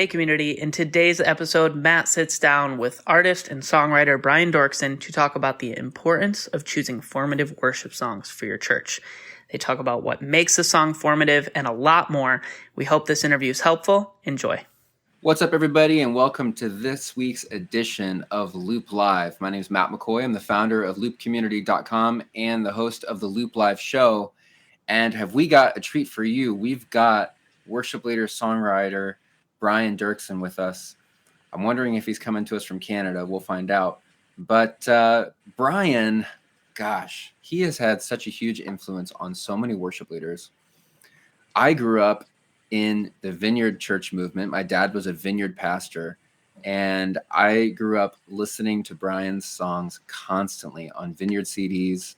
Hey community, in today's episode, Matt sits down with artist and songwriter Brian Doerksen to talk about the importance of choosing formative worship songs for your church. They talk about what makes a song formative and a lot more. We hope this interview is helpful. Enjoy. What's up, everybody, and welcome to this week's edition of Loop Live. My name is Matt McCoy. I'm the founder of loopcommunity.com and the host of the Loop Live show. And have we got a treat for you? We've got worship leader, songwriter, Brian Doerksen with us. I'm wondering if he's coming to us from Canada. We'll find out. But Brian, gosh, he has had such a huge influence on so many worship leaders. I grew up in the Vineyard Church movement. My dad was a Vineyard pastor, and I grew up listening to Brian's songs constantly on Vineyard CDs.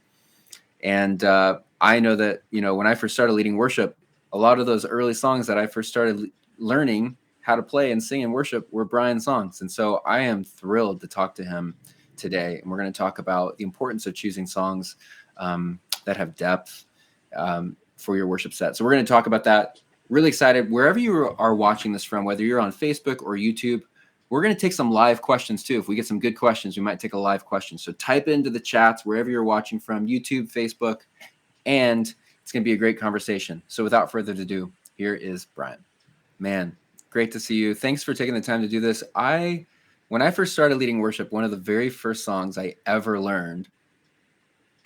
And I know that, when I first started leading worship, a lot of those early songs that I first started learning how to play and sing in worship were Brian's songs. And so I am thrilled to talk to him today. And we're going to talk about the importance of choosing songs that have depth for your worship set. So we're going to talk about that. Really excited. Wherever you are watching this from, whether you're on Facebook or YouTube, we're going to take some live questions too. If we get some good questions, we might take a live question. So type into the chats wherever you're watching from, YouTube, Facebook, and it's going to be a great conversation. So without further ado, here is Brian. Man, great to see you. Thanks for taking the time to do this. When I first started leading worship, one of the very first songs I ever learned,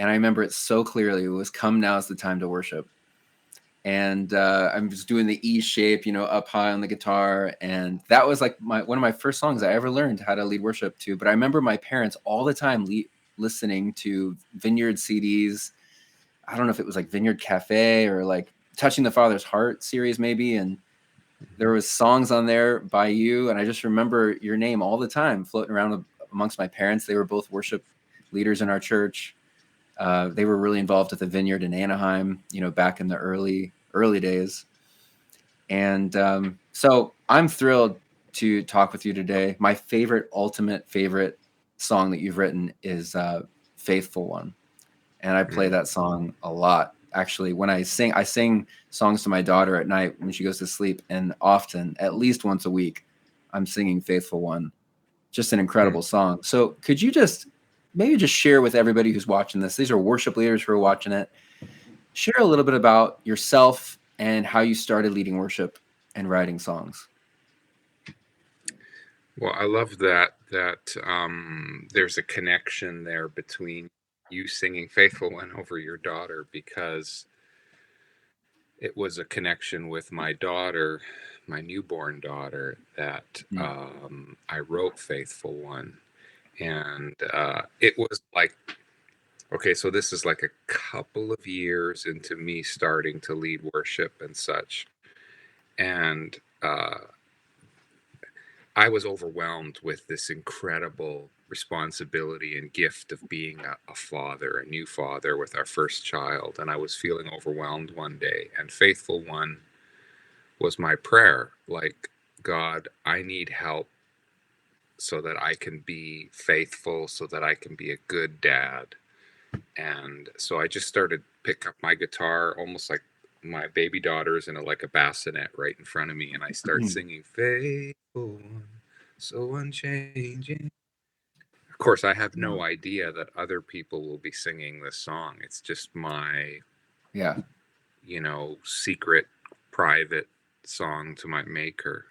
and I remember it so clearly, it was "Come Now Is the Time to Worship." And I'm just doing the E shape, up high on the guitar. And that was like one of my first songs I ever learned how to lead worship to. But I remember my parents all the time listening to Vineyard CDs. I don't know if it was like Vineyard Cafe or like Touching the Father's Heart series maybe. And there was songs on there by you. And I just remember your name all the time floating around amongst my parents. They were both worship leaders in our church. They were really involved at the Vineyard in Anaheim, back in the early days. And so I'm thrilled to talk with you today. My ultimate favorite song that you've written is Faithful One. And I play that song a lot. Actually, when I sing songs to my daughter at night when she goes to sleep, and often, at least once a week, I'm singing Faithful One. Just an incredible song. So could you maybe just share with everybody who's watching this? These are worship leaders who are watching it. Share a little bit about yourself and how you started leading worship and writing songs. Well, I love that there's a connection there between you singing Faithful One over your daughter, because it was a connection with my daughter, my newborn daughter, that I wrote Faithful One. And it was like, okay, so this is like a couple of years into me starting to lead worship and such. And I was overwhelmed with this incredible responsibility and gift of being a father, a new father with our first child. And I was feeling overwhelmed one day. And Faithful One was my prayer. Like, God, I need help so that I can be faithful, so that I can be a good dad. And so I just started pick up my guitar, almost like my baby daughter's in a bassinet right in front of me. And I start singing Faithful One, so unchanging. Of course, I have no idea that other people will be singing this song. It's just my, secret, private song to my maker.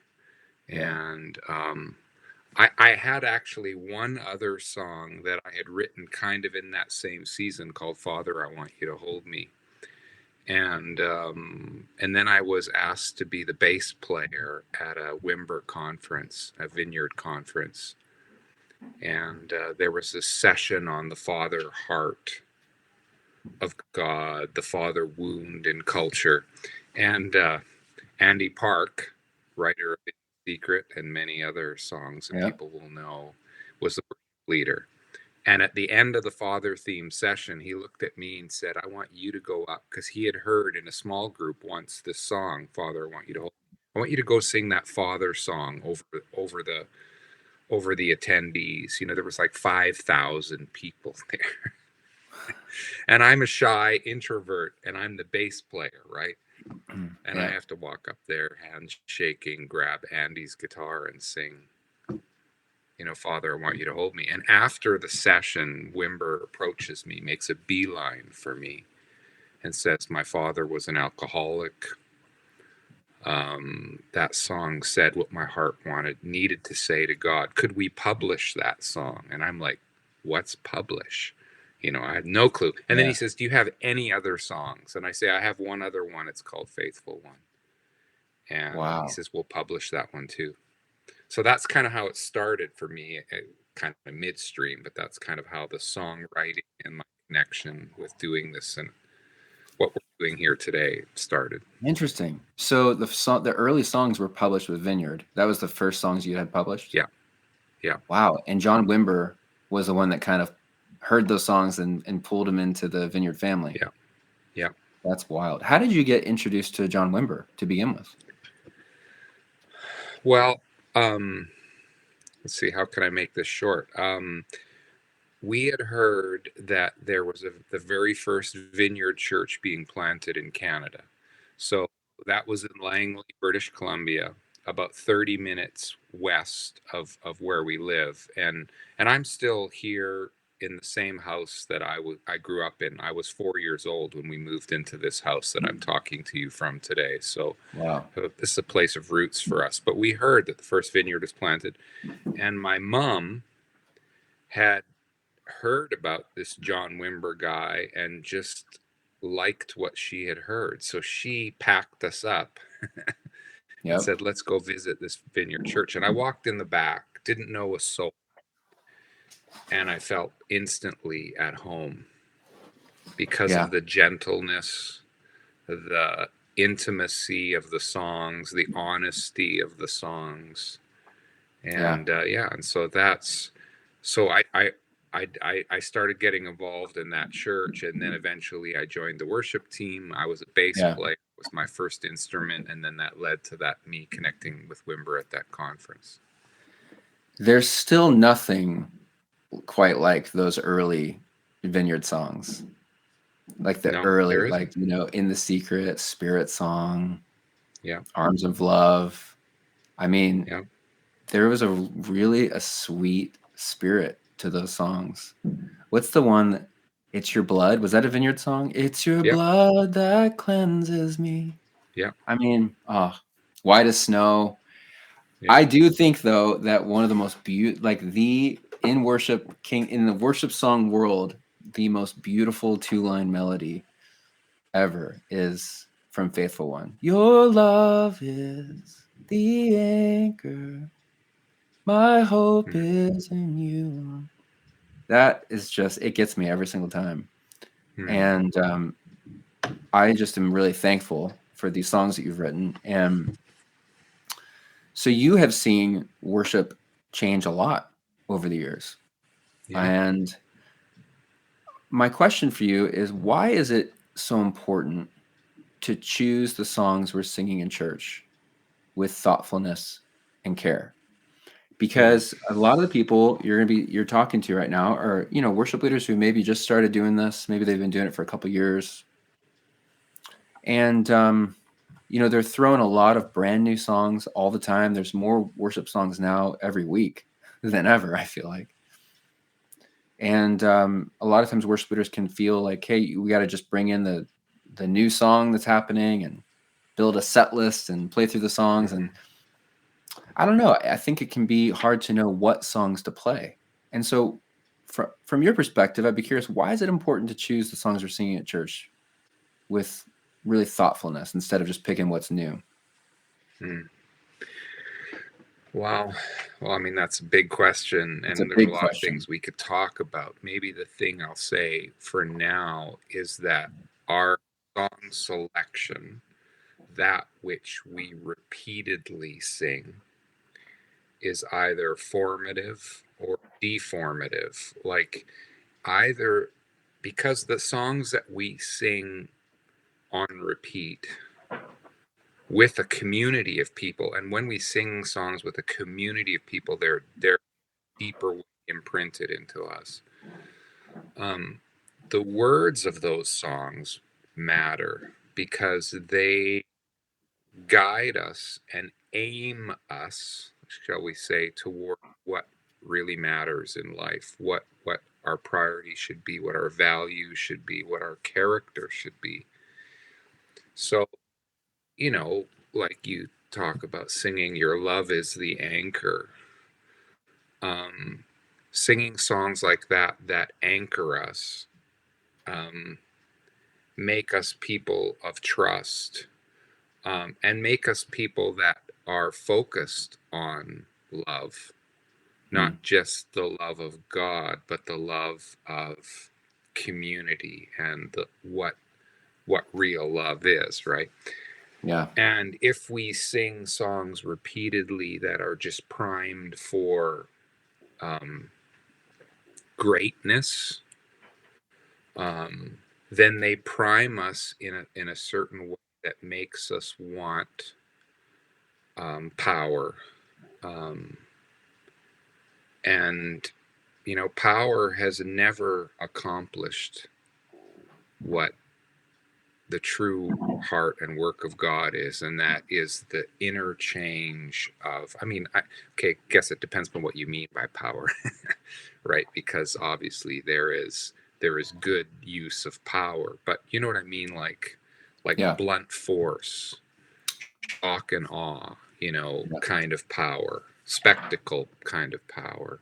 Yeah. And I had actually one other song that I had written kind of in that same season called Father, I Want You to Hold Me. And then I was asked to be the bass player at a Wimber conference, a Vineyard conference. And there was this session on the father heart of God, the father wound in culture. And Andy Park, writer of Secret and many other songs that people will know, was the leader. And at the end of the father theme session, he looked at me and said, I want you to go up, because he had heard in a small group once this song, Father, I Want You to Hold. I want you to go sing that father song over the attendees. There was like 5,000 people there. And I'm a shy introvert, and I'm the bass player, right? And I have to walk up there, hands shaking, grab Andy's guitar and sing, Father, I want you to hold me. And after the session, Wimber approaches me, makes a beeline for me, and says, my father was an alcoholic. That song said what my heart needed to say to God. Could we publish that song? And I'm like, what's publish? I had no clue. And then he says, do you have any other songs? And I say, I have one other one. It's called Faithful One. And he says, we'll publish that one too. So that's kind of how it started for me, kind of midstream, but that's kind of how the songwriting and my connection with doing this and what we're doing here today started. Interesting. So the early songs were published with Vineyard. That was the first songs you had published? Yeah. Wow. And John Wimber was the one that kind of heard those songs and pulled him into the Vineyard family. Yeah. That's wild. How did you get introduced to John Wimber to begin with? Well, let's see, how can I make this short? We had heard that there was the very first Vineyard church being planted in Canada. So that was in Langley, British Columbia, about 30 minutes west of where we live. And I'm still here in the same house that I grew up in. I was 4 years old when we moved into this house that I'm talking to you from today. So wow. This is a place of roots for us. But we heard that the first vineyard was planted. And my mom had heard about this John Wimber guy and just liked what she had heard. So she packed us up and said, let's go visit this Vineyard church. And I walked in the back, didn't know a soul. And I felt instantly at home because of the gentleness, the intimacy of the songs, the honesty of the songs. And and so I started getting involved in that church, and then eventually I joined the worship team. I was a bass player. It was my first instrument, and then that led to me connecting with Wimber at that conference. There's still nothing quite like those early Vineyard songs. Like the early, like, In the Secret, Spirit Song, Arms of Love. I mean, there was a sweet spirit to those songs. What's the one? It's Your Blood. Was that a Vineyard song? It's your blood that cleanses me. Yeah. I mean, White as Snow. Yeah. I do think though that one of the most in the worship song world, the most beautiful 2-line melody ever is from Faithful One. Your love is the anchor. My hope is in you. That is just, it gets me every single time. And I just am really thankful for these songs that you've written. And so you have seen worship change a lot over the years. And my question for you is, why is it so important to choose the songs we're singing in church with thoughtfulness and care? Because a lot of the people you're talking to right now are, worship leaders who maybe just started doing this. Maybe they've been doing it for a couple of years. And, they're throwing a lot of brand new songs all the time. There's more worship songs now every week than ever, I feel like. And a lot of times worship leaders can feel like, hey, we got to just bring in the new song that's happening and build a set list and play through the songs. And I don't know. I think it can be hard to know what songs to play. And so from your perspective, I'd be curious, why is it important to choose the songs we're singing at church with really thoughtfulness instead of just picking what's new? Wow. Well, I mean, that's a big question. And there's a lot of things we could talk about. Maybe the thing I'll say for now is that our song selection, that which we repeatedly sing, is either formative or deformative. Like, either because the songs that we sing on repeat with a community of people, and when we sing songs with a community of people, they're deeper imprinted into us. The words of those songs matter. because they guide us and aim us, shall we say, toward what really matters in life, what our priorities should be, what our values should be, what our character should be. So, like you talk about singing, your love is the anchor. Singing songs like that anchor us, make us people of trust, and make us people that are focused on love, not just the love of God, but the love of community and what real love is, right? Yeah. And if we sing songs repeatedly that are just primed for greatness, then they prime us in a certain way that makes us want power. And power has never accomplished what the true heart and work of God is, and that is the interchange of, okay, guess it depends on what you mean by power, right? Because obviously there is good use of power, but you know what I mean, like Yeah. blunt force, shock and awe, kind of power, spectacle kind of power.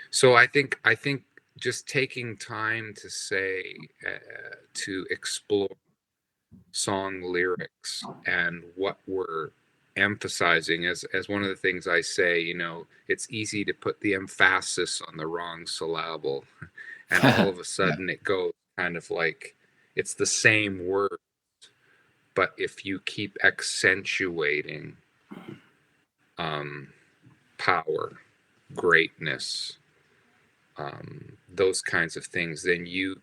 So I think just taking time to say, to explore song lyrics and what we're emphasizing, as one of the things I say, it's easy to put the emphasis on the wrong syllable, and all of a sudden it goes kind of like it's the same word, but if you keep accentuating power, greatness, those kinds of things, then you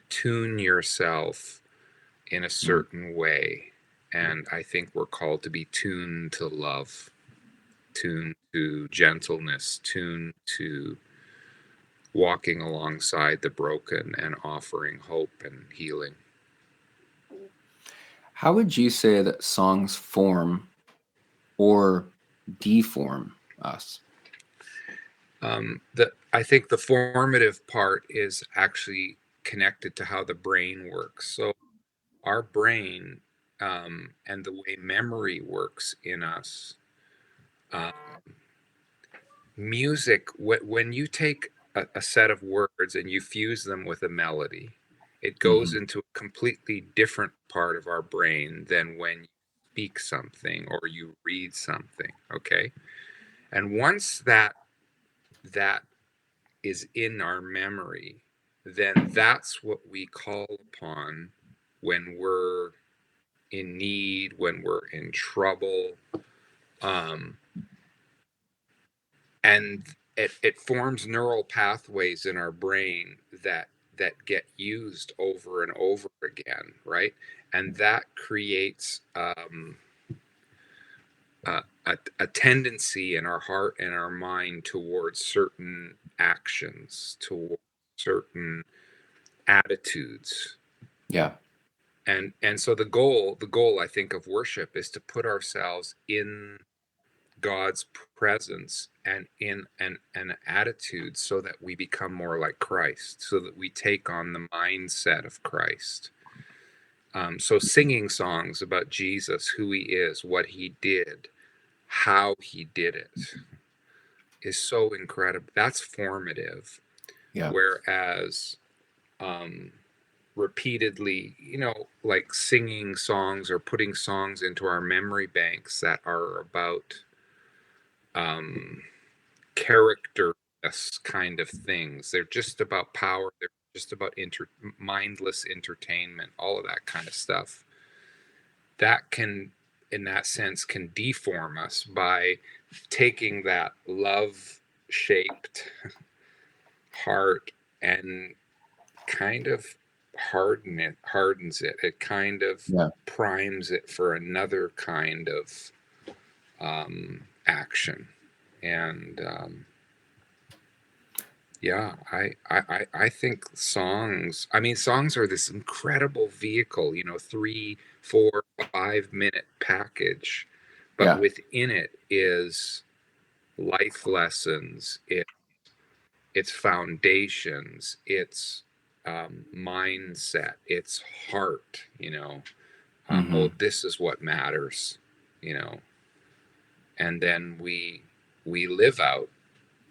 tune yourself in a certain way. And I think we're called to be tuned to love, tuned to gentleness, tuned to walking alongside the broken and offering hope and healing. How would you say that songs form or deform us? I think the formative part is actually connected to how the brain works. So our brain, and the way memory works in us, music, when you take a set of words and you fuse them with a melody, it goes into a completely different part of our brain than when you speak something or you read something. Okay. And once that is in our memory, then that's what we call upon when we're in need, when we're in trouble. And it forms neural pathways in our brain that get used over and over again, right? And that creates a tendency in our heart and our mind towards certain actions, towards certain attitudes. Yeah. And so the goal I think of worship is to put ourselves in God's presence and in an attitude so that we become more like Christ, so that we take on the mindset of Christ. So singing songs about Jesus, who he is, what he did, how he did it, is so incredible. That's formative. Yeah. Whereas repeatedly, like singing songs or putting songs into our memory banks that are about characterless kind of things. They're just about power. They're just about mindless entertainment, all of that kind of stuff. That can, in that sense, can deform us by taking that love-shaped heart and kind of hardens it. It kind of primes it for another kind of action. And Yeah, I think songs, I mean, songs are this incredible vehicle, 3, 4, 5 minute package, but Yeah. within it is life lessons, it's foundations, it's mindset, it's heart, Mm-hmm. oh, this is what matters, you know, and then we live out,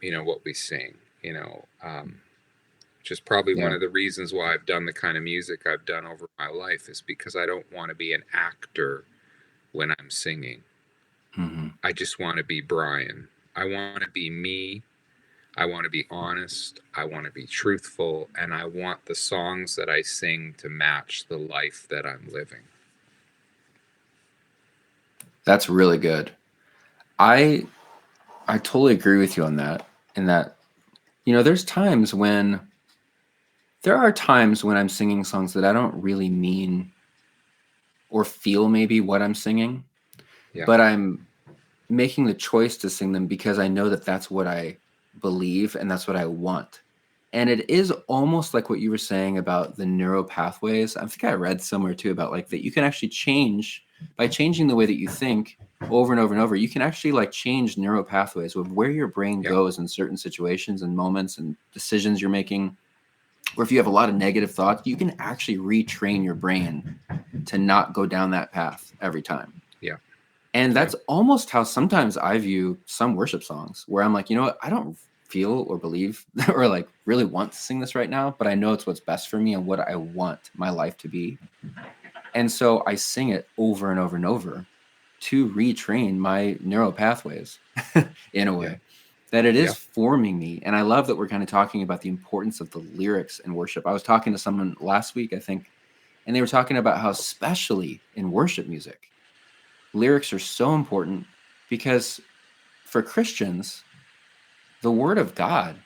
what we sing, which is probably one Yeah. of the reasons why I've done the kind of music I've done over my life, is because I don't want to be an actor when I'm singing. Mm-hmm. I just want to be Brian. I want to be me. I want to be honest. I want to be truthful. And I want the songs that I sing to match the life that I'm living. That's really good. I totally agree with you on that. In that, there are times when I'm singing songs that I don't really mean or feel maybe what I'm singing, Yeah. but I'm making the choice to sing them because I know that that's what I believe and that's what I want. And it is almost like what you were saying about the neural pathways. I think I read somewhere too about like that you can actually change by changing the way that you think over and over and over. You can actually like change neural pathways with where your brain Yeah. goes in certain situations and moments and decisions you're making. Or if you have a lot of negative thoughts, you can actually retrain your brain to not go down that path every time. Yeah. And that's almost how sometimes I view some worship songs, where I'm like, you know what, I don't feel or believe or like really want to sing this right now, but I know it's what's best for me and what I want my life to be. And so I sing it over and over and over to retrain my neural pathways in a way that it is forming me. And I love that we're kind of talking about the importance of the lyrics in worship. I was talking to someone last week, I think, and they were talking about how, especially in worship music, lyrics are so important because for Christians, the word of God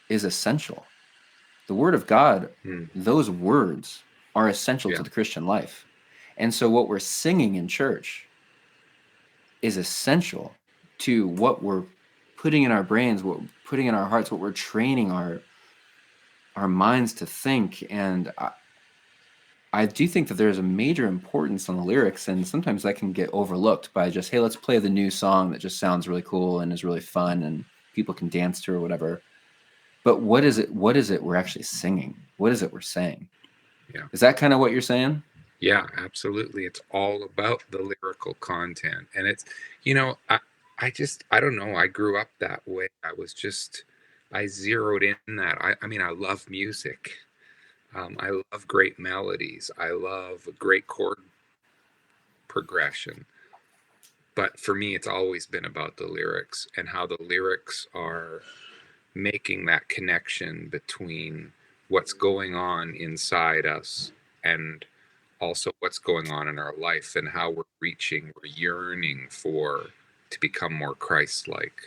is essential. The word of God, those words are essential to the Christian life. And so what we're singing in church is essential to what we're putting in our brains, what we're putting in our hearts, what we're training our minds to think. And I do think that there's a major importance on the lyrics, and sometimes that can get overlooked by just, hey, let's play the new song that just sounds really cool and is really fun and people can dance to or whatever. But what is it we're actually singing? What is it we're saying? Yeah. Is that kind of what you're saying? Yeah, absolutely. It's all about the lyrical content. And it's, I don't know. I grew up that way. I zeroed in that. I mean, I love music. I love great melodies. I love a great chord progression. But for me, it's always been about the lyrics and how the lyrics are making that connection between what's going on inside us and also what's going on in our life and how we're yearning to become more Christ-like.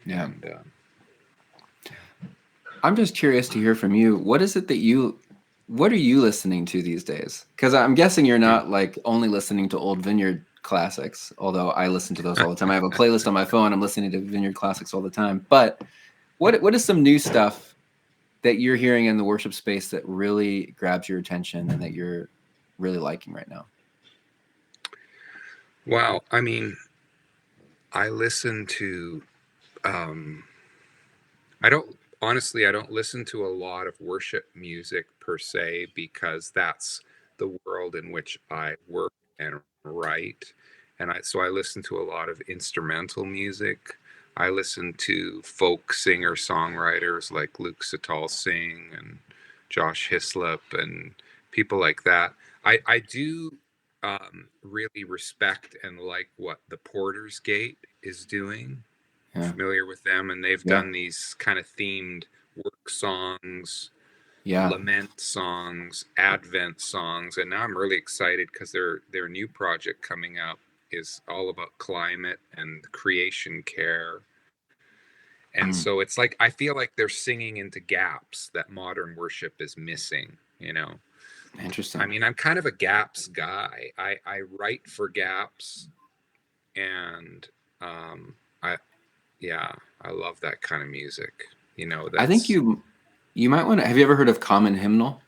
Yeah. And I'm just curious to hear from you. What are you listening to these days? Because I'm guessing you're not like only listening to old Vineyard classics, although I listen to those all the time. I have a playlist on my phone. I'm listening to Vineyard classics all the time. But what is some new stuff that you're hearing in the worship space that really grabs your attention and that you're really liking right now? wow, I mean, I listen to I don't listen to a lot of worship music per se, because that's the world in which I work and write. So I listen to a lot of instrumental music. I listen to folk singer songwriters like Luke Sital Singh and Josh Hislop and people like that. I do really respect and like what the Porter's Gate is doing. Yeah. Familiar with them, and they've done these kind of themed work songs, lament songs, Advent songs, and now I'm really excited because their new project coming up is all about climate and creation care. And so it's like I feel like they're singing into gaps that modern worship is missing, Interesting. I mean, I'm kind of a gaps guy. I write for gaps, and I love that kind of music. I think you You might want to, have you ever heard of Common Hymnal?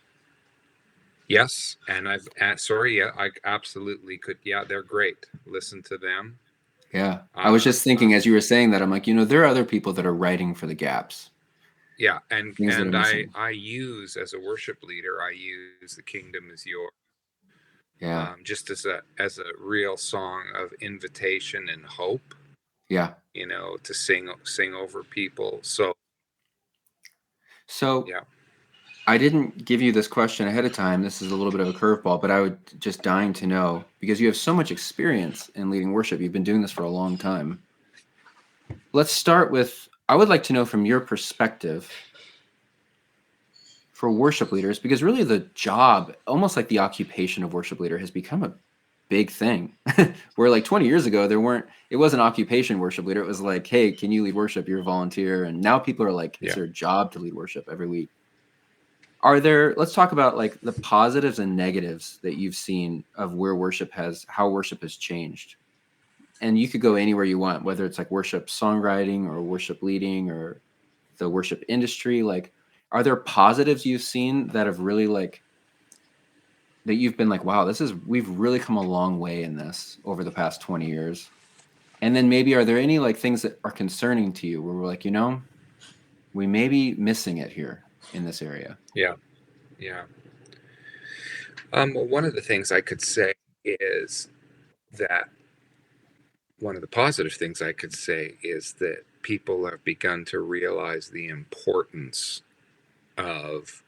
Yes, and I absolutely could. Yeah, they're great. Listen to them. Yeah. I was just thinking as you were saying that, I'm like, there are other people that are writing for the gaps. Yeah, and Things that are and missing. I use, as a worship leader, I use "The Kingdom Is Yours," Yeah. just as a real song of invitation and hope. Yeah. To sing over people. So So yeah, I didn't give you this question ahead of time. This is a little bit of a curveball, but I would just dying to know, because you have so much experience in leading worship. You've been doing this for a long time. Let's start with, I would like to know from your perspective for worship leaders, because really the job, almost like the occupation of worship leader, has become a big thing. Where like 20 years ago, it wasn't occupation worship leader. It was like, hey, can you lead worship? You're a volunteer. And now people are like, it's their job to lead worship every week. Let's talk about like the positives and negatives that you've seen of how worship has changed. And you could go anywhere you want, whether it's like worship songwriting or worship leading or the worship industry. Like, are there positives you've seen that have really that you've been like, wow, we've really come a long way in this over the past 20 years? And then maybe are there any like things that are concerning to you where we're like, we may be missing it here in this area? yeah. One of the things I could say is that one of the positive things I could say is that people have begun to realize the importance of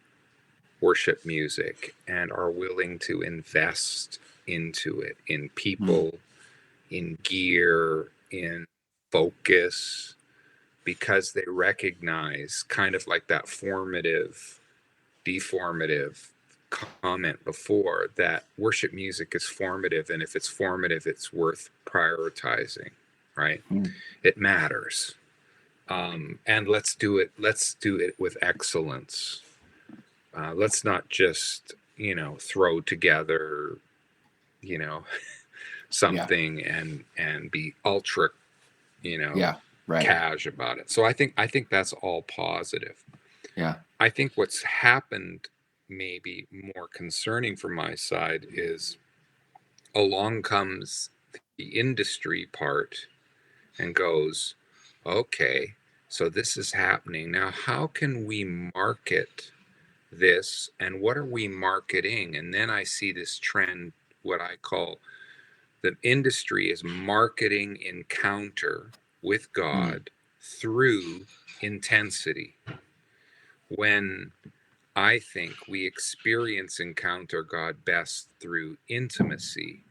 worship music and are willing to invest into it, in people, in gear, in focus, because they recognize, kind of like that formative, deformative comment before, that worship music is formative, and if it's formative, it's worth prioritizing, right? It matters. And let's do it with excellence. Let's not just throw together something and be ultra Right. cash about it. So I think that's all positive. Yeah. I think what's happened, maybe more concerning from my side, is along comes the industry part and goes, okay, so this is happening. Now, how can we market this, and what are we marketing? And then I see this trend, what I call the industry is marketing encounter with God through intensity. When I think we encounter God best through intimacy.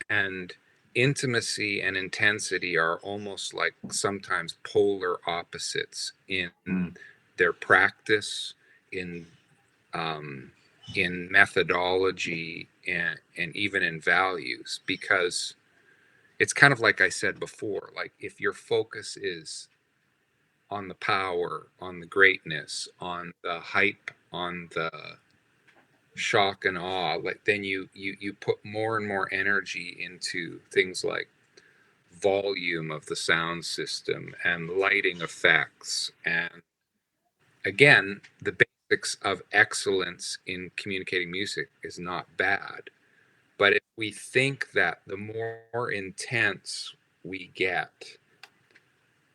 And intimacy and intensity are almost like sometimes polar opposites in their practice, in methodology, and even in values, because it's kind of like I said before, like if your focus is on the power, on the greatness, on the hype, on the shock and awe, like then you put more and more energy into things like volume of the sound system and lighting effects. And again, the basics of excellence in communicating music is not bad. But if we think that the more intense we get,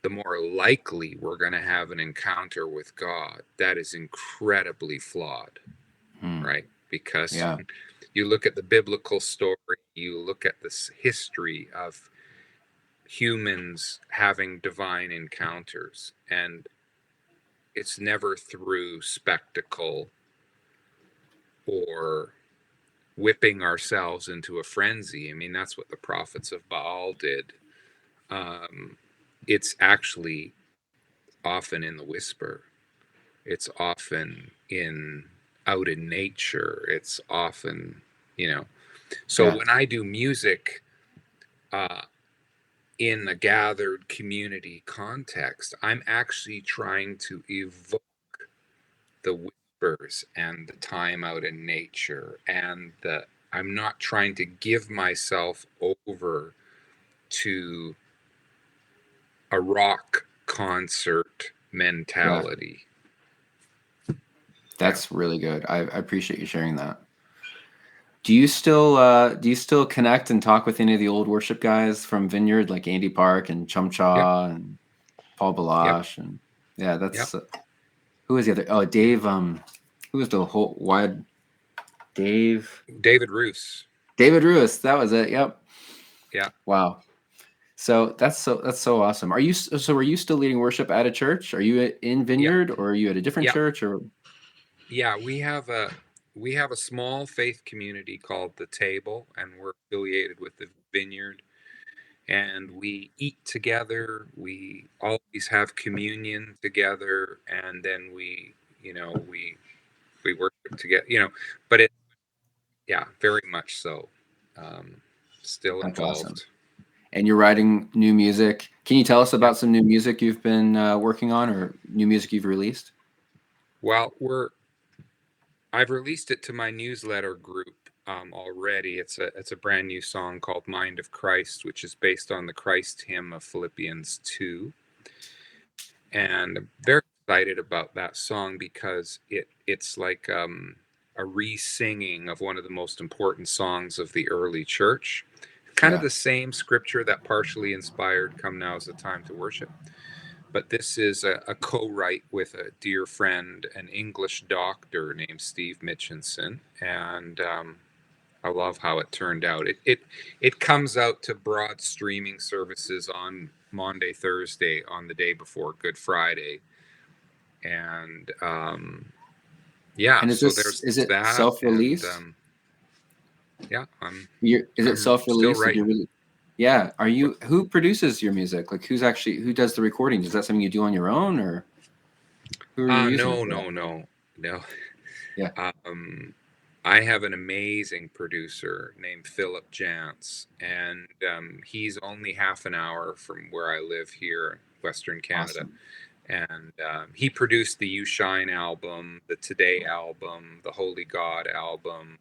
the more likely we're going to have an encounter with God, that is incredibly flawed, right? Because you look at the biblical story, you look at this history of humans having divine encounters, and it's never through spectacle or whipping ourselves into a frenzy. I mean, that's what the prophets of Baal did. It's actually often in the whisper. It's often out in nature. It's often, So when I do music in a gathered community context, I'm actually trying to evoke the whispers and the time out in nature, and I'm not trying to give myself over to a rock concert mentality. That's really good. I appreciate you sharing that. Do you still connect and talk with any of the old worship guys from Vineyard, like Andy Park and Chum Yep. Cha and Paul Yep. Balash? And yeah, Yep. that's who was the other? Oh, Dave. Who was the whole wide? David Roos. David Ruiz. That was it. Yep. Yeah. Wow. So that's so awesome. Are you still leading worship at a church? Are you in Vineyard or are you at a different church? Or yeah, we have a small faith community called The Table, and we're affiliated with the Vineyard. And we eat together. We always have communion together, and then we worship together. But very much so. Still that's involved. awesome. And you're writing new music. Can you tell us about some new music you've been working on, or new music you've released? Well, I've released it to my newsletter group already. It's a brand new song called "Mind of Christ," which is based on the Christ hymn of Philippians 2, and I'm very excited about that song because it's like a re-singing of one of the most important songs of the early church. Kind of the same scripture that partially inspired "Come Now Is the Time to Worship." But this is a co-write with a dear friend, an English doctor named Steve Mitchinson, and I love how it turned out. It comes out to broad streaming services on Maundy, Thursday, on the day before Good Friday, and And is it that, self-released? and Is it self-released? Still writing. Yeah. Who produces your music? Like who does the recording? Is that something you do on your own, or who are you using? No. Yeah. I have an amazing producer named Philip Jantz, and he's only half an hour from where I live here in Western Canada. Awesome. And he produced the You Shine album, the Today album, the Holy God album,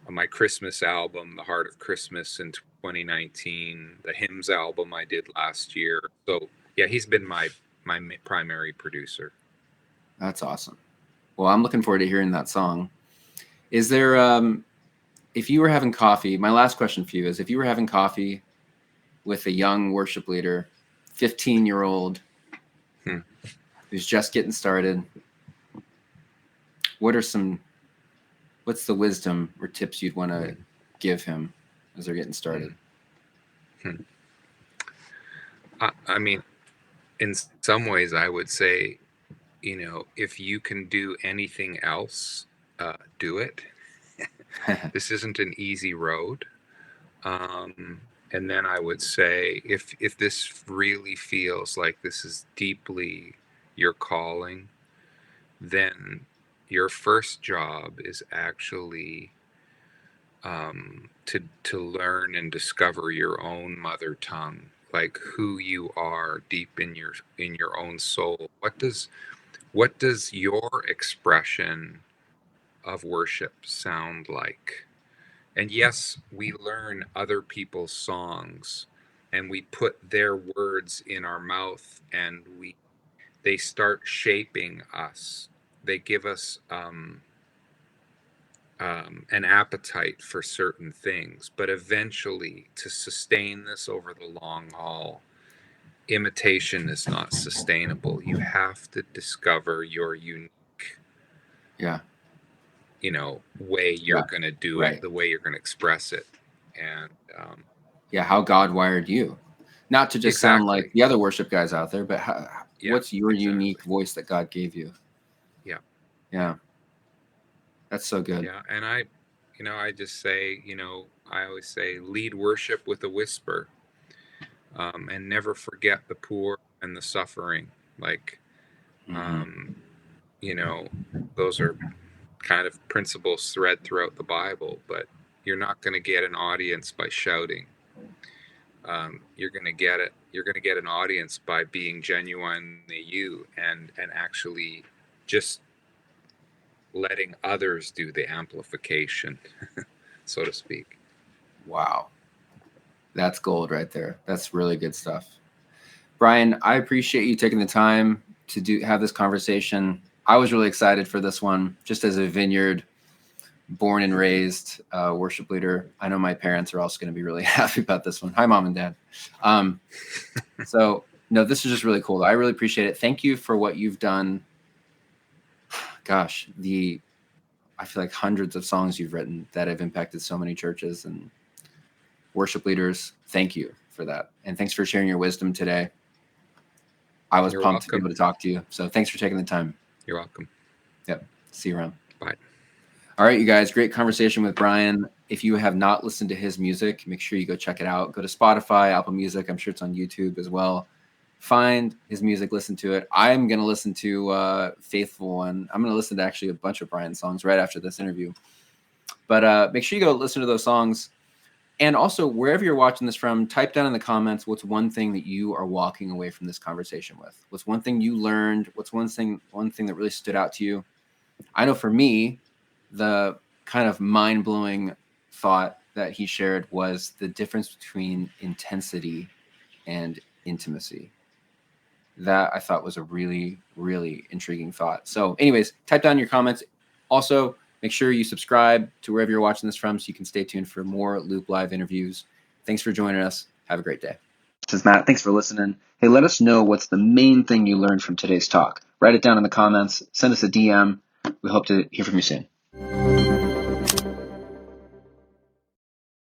my Christmas album, The Heart of Christmas in 2019, the Hymns album I did last year. So yeah, he's been my primary producer. That's awesome. Well, I'm looking forward to hearing that song. Is there, if you were having coffee, my last question for you is, if you were having coffee with a young worship leader, 15-year-old, who's just getting started, what's the wisdom or tips you'd want to give him as they're getting started? I mean, in some ways, I would say, if you can do anything else, do it. This isn't an easy road. And then I would say, if this really feels like this is deeply your calling, then your first job is actually to learn and discover your own mother tongue, like who you are deep in your own soul. What does your expression of worship sound like? And yes, we learn other people's songs and we put their words in our mouth, and they start shaping us. They give us an appetite for certain things, but eventually, to sustain this over the long haul, imitation is not sustainable. You have to discover your unique way you're going to do it, the way you're going to express it. And how God wired you, not to just sound like the other worship guys out there, but what's your unique voice that God gave you? Yeah, that's so good. Yeah, and I just say, I always say, lead worship with a whisper, and never forget the poor and the suffering. Like, those are kind of principles thread throughout the Bible, but you're not going to get an audience by shouting. You're going to get it. You're going to get an audience by being genuinely you, and actually just letting others do the amplification, so to speak. Wow. That's gold right there. That's really good stuff. Brian, I appreciate you taking the time to have this conversation. I was really excited for this one, just as a Vineyard born and raised worship leader. I know my parents are also going to be really happy about this one. Hi, Mom and Dad. So no, this is just really cool. I really appreciate it. Thank you for what you've done. Gosh, I feel like hundreds of songs you've written that have impacted so many churches and worship leaders. Thank you for that. And thanks for sharing your wisdom today. I was pumped to be able to talk to you. So thanks for taking the time. You're welcome. Yep. See you around. Bye. All right, you guys, great conversation with Brian. If you have not listened to his music, make sure you go check it out. Go to Spotify, Apple Music. I'm sure it's on YouTube as well. Find his music, listen to it. I'm going to listen to Faithful One. I'm going to listen to actually a bunch of Brian's songs right after this interview. But make sure you go listen to those songs. And also, wherever you're watching this from, type down in the comments what's one thing that you are walking away from this conversation with. What's one thing you learned? What's one thing that really stood out to you? I know for me, the kind of mind-blowing thought that he shared was the difference between intensity and intimacy. That I thought was a really, really intriguing thought. So anyways, type down your comments. Also, make sure you subscribe to wherever you're watching this from so you can stay tuned for more Loop Live interviews. Thanks for joining us. Have a great day. This is Matt. Thanks for listening. Hey, let us know what's the main thing you learned from today's talk. Write it down in the comments. Send us a DM. We hope to hear from you soon.